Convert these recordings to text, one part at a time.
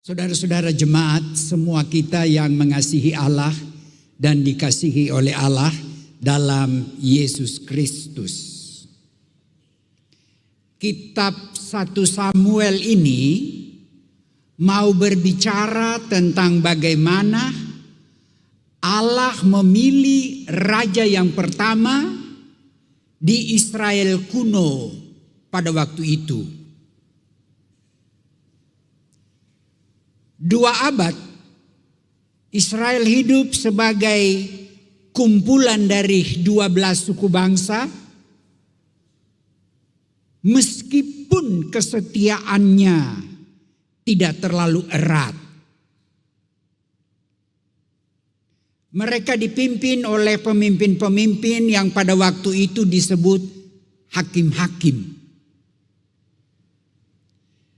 Saudara-saudara jemaat, semua kita yang mengasihi Allah dan dikasihi oleh Allah dalam Yesus Kristus. Kitab 1 Samuel ini mau berbicara tentang bagaimana Allah memilih raja yang pertama di Israel kuno pada waktu itu. 2 abad Israel hidup sebagai kumpulan dari 12 suku bangsa, meskipun kesetiaannya tidak terlalu erat. Mereka dipimpin oleh pemimpin-pemimpin yang pada waktu itu disebut hakim-hakim,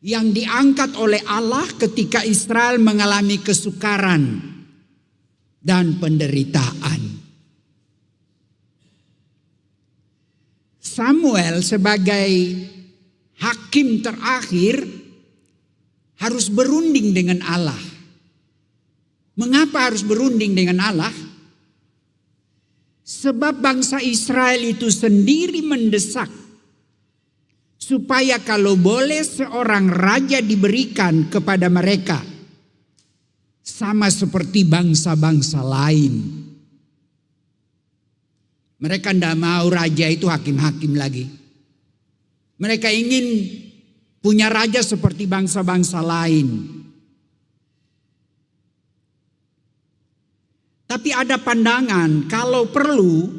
yang diangkat oleh Allah ketika Israel mengalami kesukaran dan penderitaan. Samuel sebagai hakim terakhir harus berunding dengan Allah. Mengapa harus berunding dengan Allah? Sebab bangsa Israel itu sendiri mendesak supaya kalau boleh seorang raja diberikan kepada mereka sama seperti bangsa-bangsa lain. Mereka tidak mau raja itu hakim-hakim lagi. Mereka ingin punya raja seperti bangsa-bangsa lain. Tapi ada pandangan kalau perlu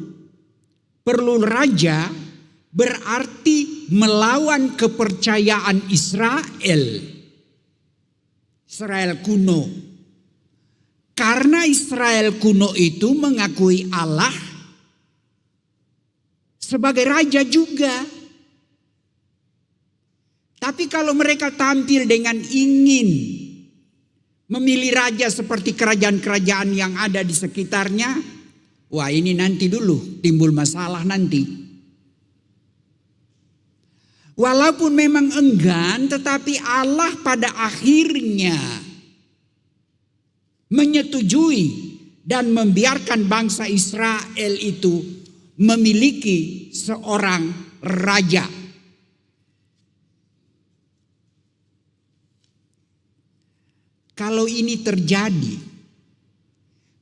raja berarti melawan kepercayaan Israel kuno. Karena Israel kuno itu mengakui Allah sebagai raja juga. Tapi kalau mereka tampil dengan ingin memilih raja seperti kerajaan-kerajaan yang ada di sekitarnya, wah ini nanti dulu timbul masalah nanti. Walaupun memang enggan, tetapi Allah pada akhirnya menyetujui dan membiarkan bangsa Israel itu memiliki seorang raja. Kalau ini terjadi,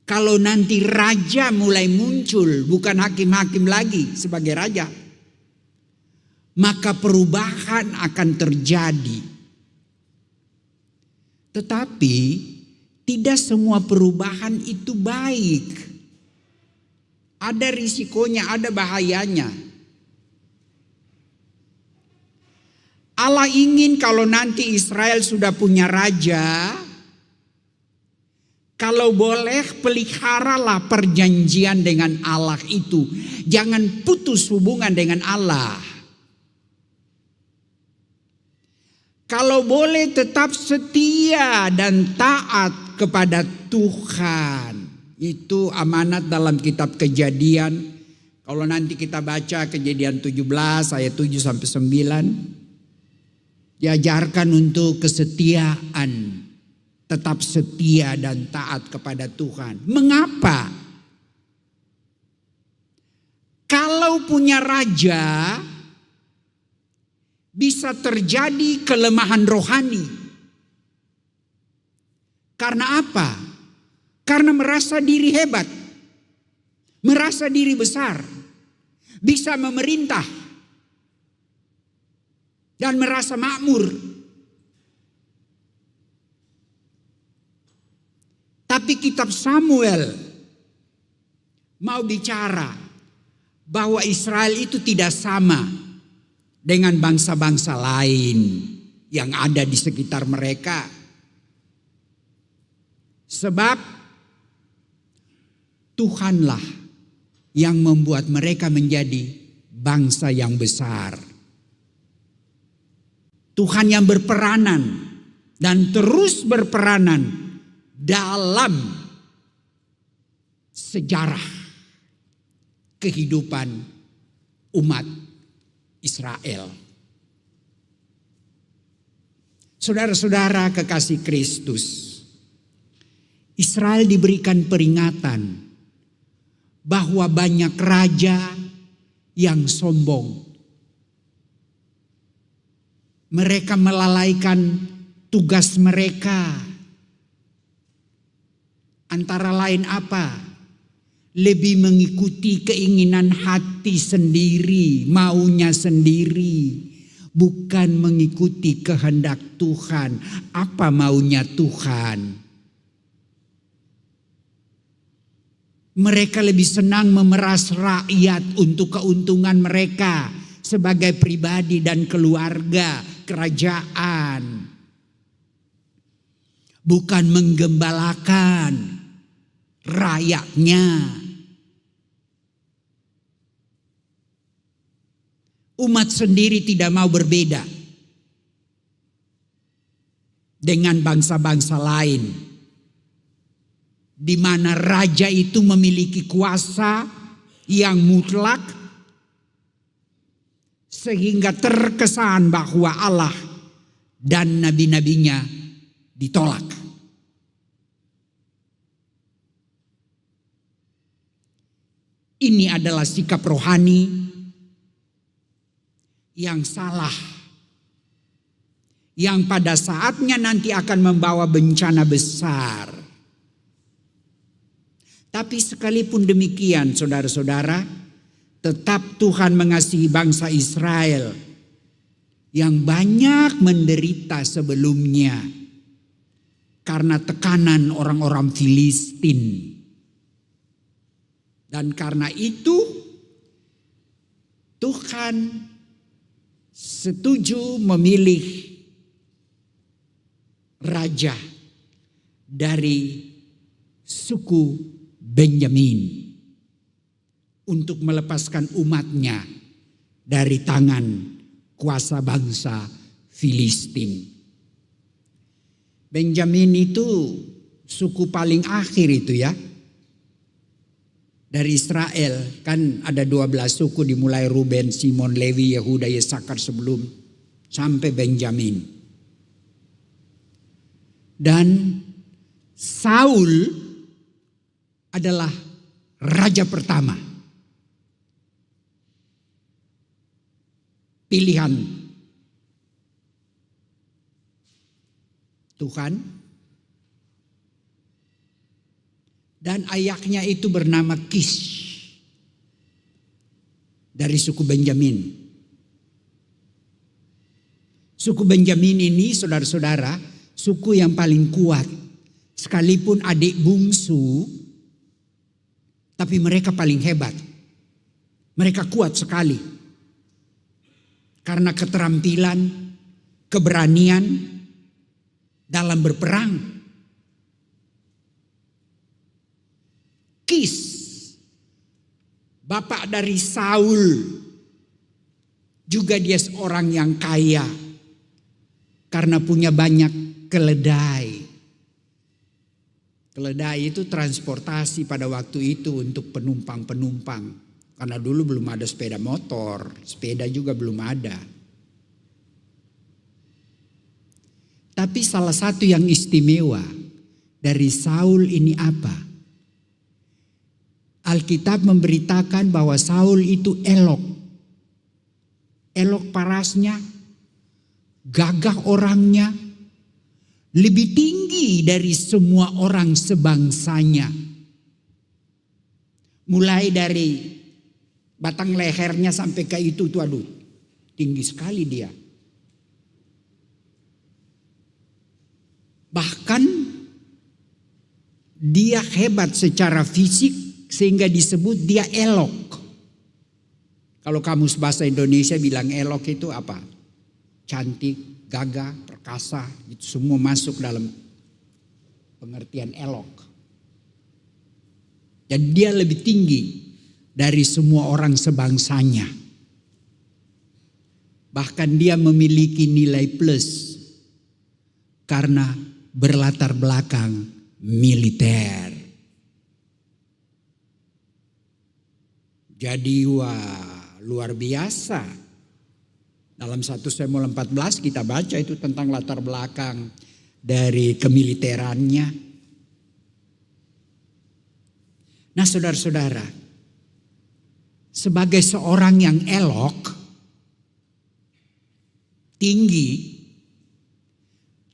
kalau nanti raja mulai muncul, bukan hakim-hakim lagi sebagai raja, maka perubahan akan terjadi. Tetapi tidak semua perubahan itu baik. Ada risikonya, ada bahayanya. Allah ingin kalau nanti Israel sudah punya raja, kalau boleh peliharalah perjanjian dengan Allah itu. Jangan putus hubungan dengan Allah. Kalau boleh tetap setia dan taat kepada Tuhan. Itu amanat dalam kitab Kejadian. Kalau nanti kita baca Kejadian 17 ayat 7 sampai 9. Diajarkan untuk kesetiaan. Tetap setia dan taat kepada Tuhan. Mengapa? Kalau punya raja, bisa terjadi kelemahan rohani. Karena apa? Karena merasa diri hebat, merasa diri besar, bisa memerintah, dan merasa makmur. Tapi kitab Samuel mau bicara bahwa Israel itu tidak sama dengan bangsa-bangsa lain yang ada di sekitar mereka. Sebab Tuhanlah yang membuat mereka menjadi bangsa yang besar. Tuhan yang berperanan dan terus berperanan dalam sejarah kehidupan umat Israel. Saudara-saudara kekasih Kristus, Israel diberikan peringatan bahwa banyak raja yang sombong. Mereka melalaikan tugas mereka. Antara lain apa? Lebih mengikuti keinginan hati sendiri, maunya sendiri. Bukan mengikuti kehendak Tuhan. Apa maunya Tuhan? Mereka lebih senang memeras rakyat untuk keuntungan mereka sebagai pribadi dan keluarga, kerajaan. Bukan menggembalakan rakyatnya. Umat sendiri tidak mau berbeda dengan bangsa-bangsa lain, di mana raja itu memiliki kuasa yang mutlak, sehingga terkesan bahwa Allah dan nabi-nabinya ditolak. Ini adalah sikap rohani yang salah, yang pada saatnya nanti akan membawa bencana besar. Tapi sekalipun demikian, saudara-saudara, tetap Tuhan mengasihi bangsa Israel yang banyak menderita sebelumnya karena tekanan orang-orang Filistin. Dan karena itu Tuhan setuju memilih raja dari suku Benyamin untuk melepaskan umatnya dari tangan kuasa bangsa Filistin. Benyamin itu suku paling akhir itu ya. Dari Israel kan ada 12 suku, dimulai Ruben, Simon, Lewi, Yehuda, Yesakar sebelum sampai Benjamin. Dan Saul adalah raja pertama. Pilihan Tuhan. Dan ayahnya itu bernama Kish dari suku Benjamin. Suku Benjamin ini saudara-saudara, suku yang paling kuat. Sekalipun adik bungsu, tapi mereka paling hebat. Mereka kuat sekali. Karena keterampilan, keberanian dalam berperang. Kis, bapak dari Saul, juga dia seorang yang kaya karena punya banyak keledai. Keledai itu transportasi pada waktu itu untuk penumpang-penumpang. Karena dulu belum ada sepeda motor, sepeda juga belum ada. Tapi salah satu yang istimewa dari Saul ini apa? Alkitab memberitakan bahwa Saul itu elok. Elok parasnya, gagah orangnya, lebih tinggi dari semua orang sebangsanya. Mulai dari batang lehernya sampai ke itu tuh, aduh, tinggi sekali dia. Bahkan dia hebat secara fisik, sehingga disebut dia elok. Kalau kamus bahasa Indonesia bilang elok itu apa? Cantik, gagah, perkasa, itu semua masuk dalam pengertian elok. Dan dia lebih tinggi dari semua orang sebangsanya. Bahkan dia memiliki nilai plus karena berlatar belakang militer. Jadi wah, luar biasa. Dalam 1 Samuel 14 kita baca itu tentang latar belakang dari kemiliterannya. Nah saudara-saudara, sebagai seorang yang elok, tinggi,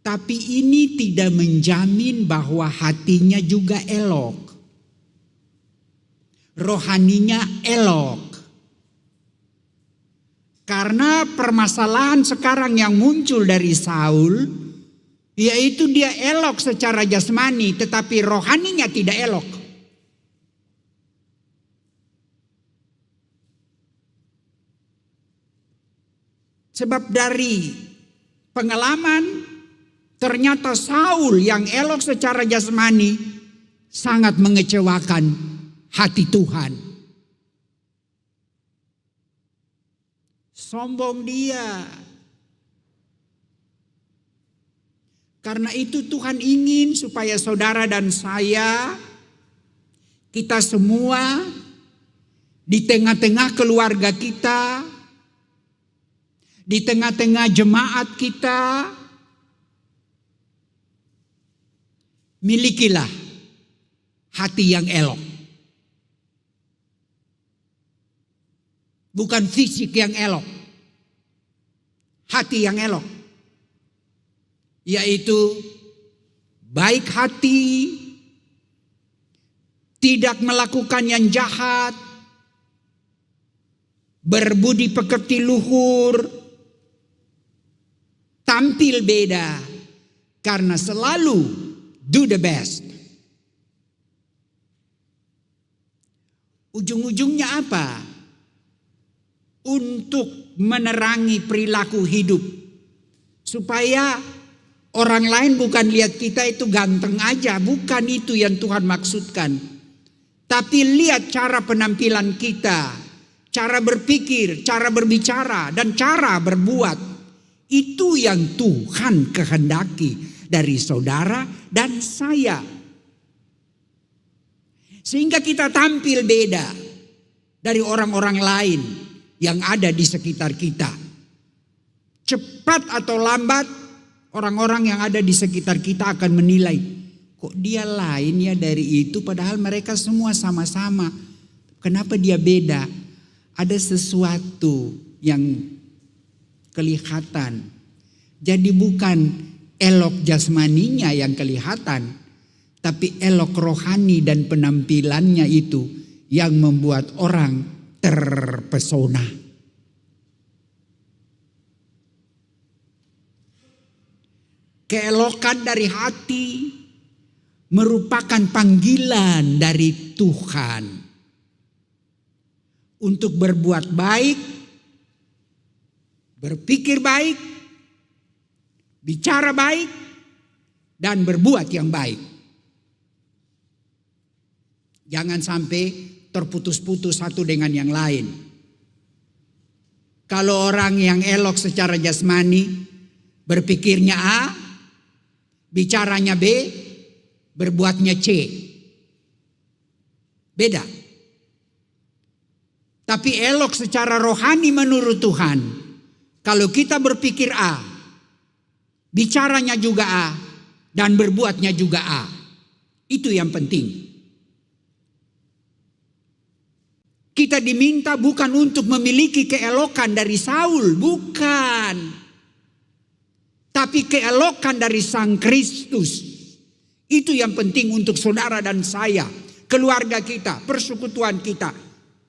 tapi ini tidak menjamin bahwa hatinya juga elok. Rohaninya elok. Karena permasalahan sekarang yang muncul dari Saul, yaitu dia elok secara jasmani, tetapi rohaninya tidak elok. Sebab dari pengalaman, ternyata Saul yang elok secara jasmani sangat mengecewakan hati Tuhan. Sombong dia. Karena itu Tuhan ingin supaya saudara dan saya, kita semua di tengah-tengah keluarga kita, di tengah-tengah jemaat kita, milikilah hati yang elok. Bukan fisik yang elok. Hati yang elok. Yaitu baik hati, tidak melakukan yang jahat, berbudi pekerti luhur, tampil beda karena selalu do the best. Ujung-ujungnya apa? Untuk menerangi perilaku hidup. Supaya orang lain bukan lihat kita itu ganteng aja. Bukan itu yang Tuhan maksudkan. Tapi lihat cara penampilan kita. Cara berpikir, cara berbicara, dan cara berbuat. Itu yang Tuhan kehendaki dari saudara dan saya. Sehingga kita tampil beda dari orang-orang lain yang ada di sekitar kita. Cepat atau lambat orang-orang yang ada di sekitar kita akan menilai, kok dia lain ya dari itu, padahal mereka semua sama-sama. Kenapa dia beda? Ada sesuatu yang kelihatan. Jadi bukan elok jasmaninya yang kelihatan, tapi elok rohani dan penampilannya itu yang membuat orang terpesona. Keelokan dari hati merupakan panggilan dari Tuhan untuk berbuat baik, berpikir baik, bicara baik, dan berbuat yang baik. Jangan sampai terputus-putus satu dengan yang lain. Kalau orang yang elok secara jasmani, berpikirnya A, bicaranya B, berbuatnya C. Beda. Tapi elok secara rohani menurut Tuhan. Kalau kita berpikir A, bicaranya juga A, dan berbuatnya juga A. Itu yang penting. Kita diminta bukan untuk memiliki keelokan dari Saul, bukan. Tapi keelokan dari Sang Kristus. Itu yang penting untuk saudara dan saya, keluarga kita, persekutuan kita,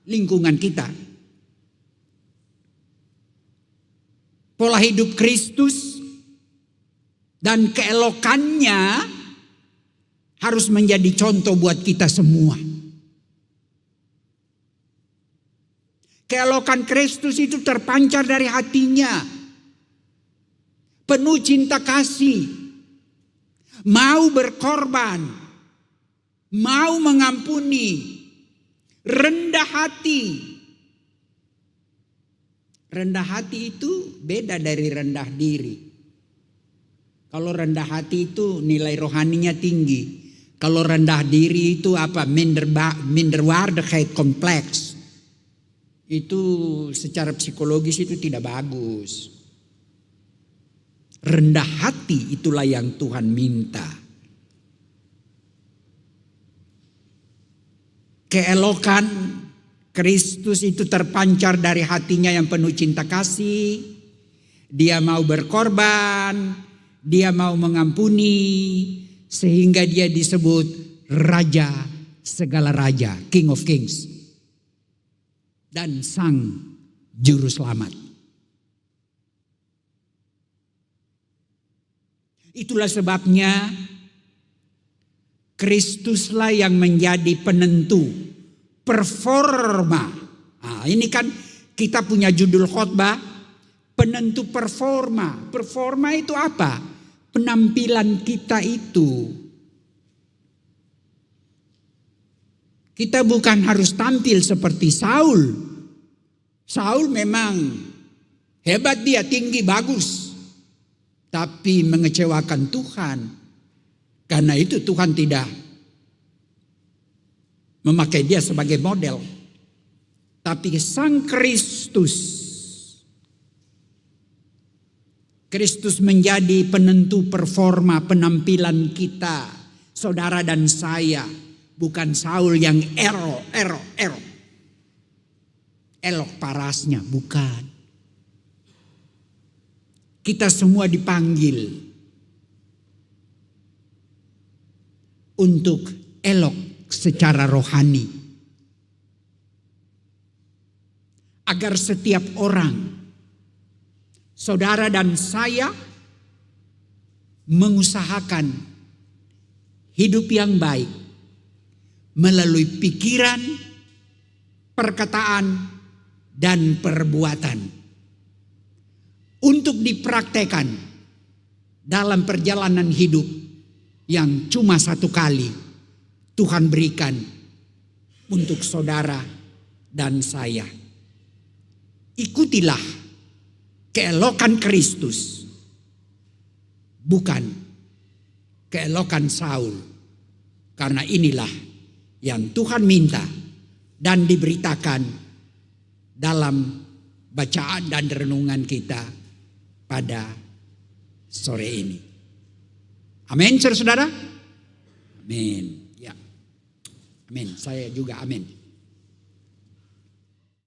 lingkungan kita. Pola hidup Kristus dan keelokannya harus menjadi contoh buat kita semua. Keelokan Kristus itu terpancar dari hatinya. Penuh cinta kasih. Mau berkorban. Mau mengampuni. Rendah hati. Rendah hati itu beda dari rendah diri. Kalau rendah hati itu nilai rohaninya tinggi. Kalau rendah diri itu apa? Minderwaardigheid kompleks. itu secara psikologis itu tidak bagus. Rendah hati itulah yang Tuhan minta. Keelokan Kristus itu terpancar dari hatinya yang penuh cinta kasih. Dia mau berkorban, dia mau mengampuni, sehingga dia disebut Raja segala raja, King of Kings, dan Sang Juru Selamat. Itulah sebabnya Kristuslah yang menjadi penentu performa. Nah, ini kan kita punya judul khotbah, penentu performa. Performa itu apa? Penampilan kita itu. Kita bukan harus tampil seperti Saul. Saul memang hebat, dia tinggi, bagus. Tapi mengecewakan Tuhan. Karena itu Tuhan tidak memakai dia sebagai model. Tapi Sang Kristus menjadi penentu performa penampilan kita, saudara dan saya. Bukan Saul yang elok parasnya, bukan. Kita semua dipanggil untuk elok secara rohani. Agar setiap orang, saudara dan saya, mengusahakan hidup yang baik melalui pikiran, perkataan, dan perbuatan. Untuk dipraktekkan dalam perjalanan hidup yang cuma satu kali Tuhan berikan untuk saudara dan saya. Ikutilah keelokan Kristus, bukan keelokan Saul. Karena inilah yang Tuhan minta dan diberitakan dalam bacaan dan renungan kita pada sore ini. Amin, saudara. Amin. Ya. Amin. Saya juga amin.